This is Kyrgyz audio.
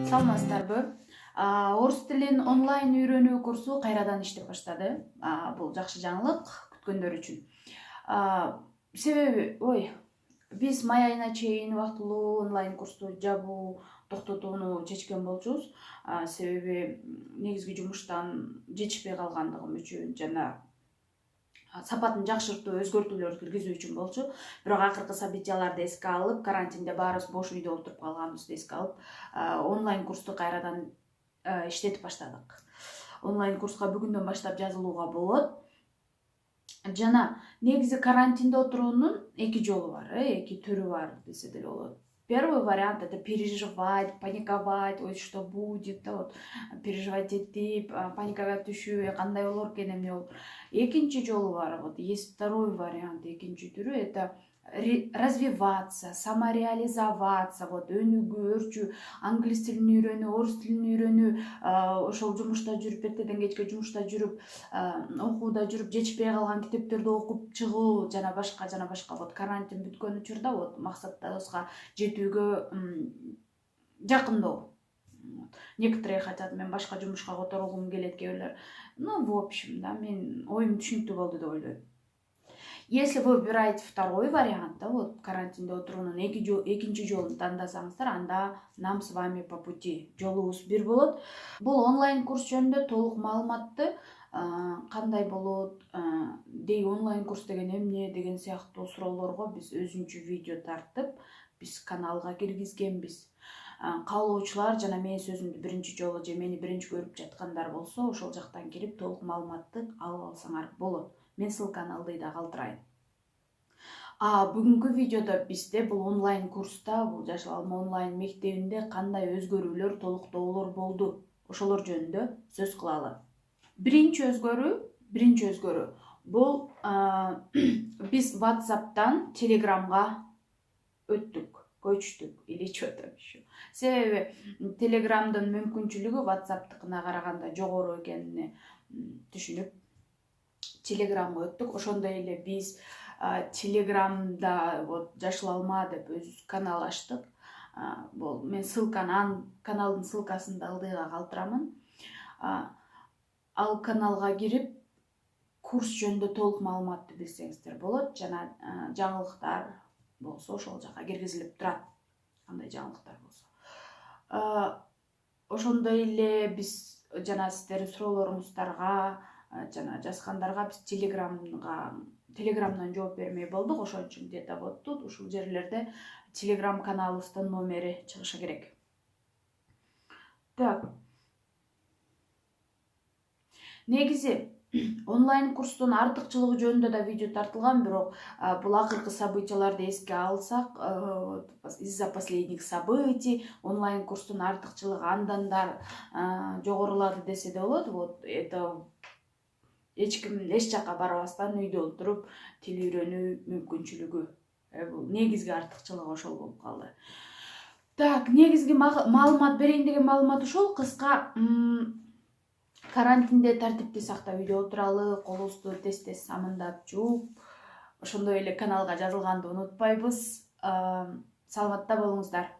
Саламатсыздарбы? Орус тилин онлайн үйрөнүү курсу кайрадан иштеп баштады. Бул жакшы жаңылык күткөндөр үчүн. Себеби, биз май айына чейин убактылуу онлайн курсту жабуу, токтотууну чечкен болчубуз. Себеби негизги жумуштан жетишпей калгандыгым үчүн жана сапатын жакшыртуу, өзгөртүүлөр киргизүү үчүн болчу. Бирок акыркы событияларды эске алып, карантинде баарыбыз бош үйдө отуруп калганыбызды эске алып, онлайн курсту кайрадан иштетип баштадык. Онлайн курска бүгүндөн баштап жазылууга болот. Жана негизи карантинде отуруунун эки жолу бар, эки түрү бар десе деле болот. Первый вариант — это переживать, паниковать, ой, что будет, переживать этип, паникага түшүү, кандай болор экен, эмне болор. Экинчи жолу бар, есть второй вариант, экинчи түрү — это развиваться, самореализоваться, өнүгүүчү, англис тилин үйрөнүү, орус тилин үйрөнүү, ошол жумушта жүрүп, эртеден кечке жумушта жүрүп, окууда жүрүп, жетишпей калган китептерди окуп чыгуу жана башка. Карантин бүткөн учурда максаттарыбызга жетүүгө жакындоо. Некоторые хотят, мен башка жумушка которулгум келет, кээ бирлер. В общем, мен оюм түшүнүктүү болду деп ойлойм. Если вы выбираете второй вариант, карантинде отуруунун экинчи жолун тандасаңыздар, анда нам с вами по пути, жолубуз бир болот. Бул онлайн курс жөнүндө толук маалыматты кандай болот, онлайн курс деген эмне деген сыяктуу суроолорго биз өзүнчө видео тартып, биз каналга киргизгенбиз. Каалоочулар жана менин сөзүмдү биринчи жолу же мени биринчи көрүп жаткандар болсо, ошол жактан кирип толук маалыматты алып алсаңар болот. Мен ссылканы алдыйда калтырайын. Бүгүнкү видеодо бизде бул онлайн курста, бул Жашыл Алма онлайн мектебинде кандай өзгөрүүлөр, толуктоолор болду, ошолор жөнүндө сөз кылалы. Биринчи өзгөрүү бул биз WhatsApp'тан Telegram'га көчтүк, или что-то еще. Себеби Telegram'дын мүмкүнчүлүгү WhatsApp'тыкына караганда жогору экенин түшүнүп Telegram'га өттүк. Ошондой эле биз Telegram'да Жашыл Алма деп өзүбүз канал ачтык. Мен каналдын ссылкасын да алдыга калтырамын. Ал каналга кирип курс жөнүндө толук маалыматты билсеңиздер болот. Жана жаңылыктар болсо ошол жака киргизилип турат. Кандай жаңылыктар болсо. Ошондой эле биз жана сиздердин суроолоруңуздарга жана жазгандарга биз Телеграмдан жооп бермей болдук. Ошон үчүн где-то тут ушул жерлерде Телеграм каналыбыздын номери чыгышы керек. Негизи онлайн курстун артыкчылыгы жөнүндө да видео тартылган, бирок бул акыркы событияларды эске алсак, из-за последних событий онлайн курстун артыкчылыгы андандар жогорулады десе да болот. Это эч ким эч жака барбастан үйдө отуруп тил үйрөнүү мүмкүнчүлүгү. Бул негизги артыкчылыгы ошол болуп калды. Негизги маалымат берейин деген маалымат ушул. Кыска карантинде тартипти сактап үйдө отуралы, колубузду тез самындап жууп, ошондой эле каналга жазылганды унутпайбыз. Саламатта болуңуздар.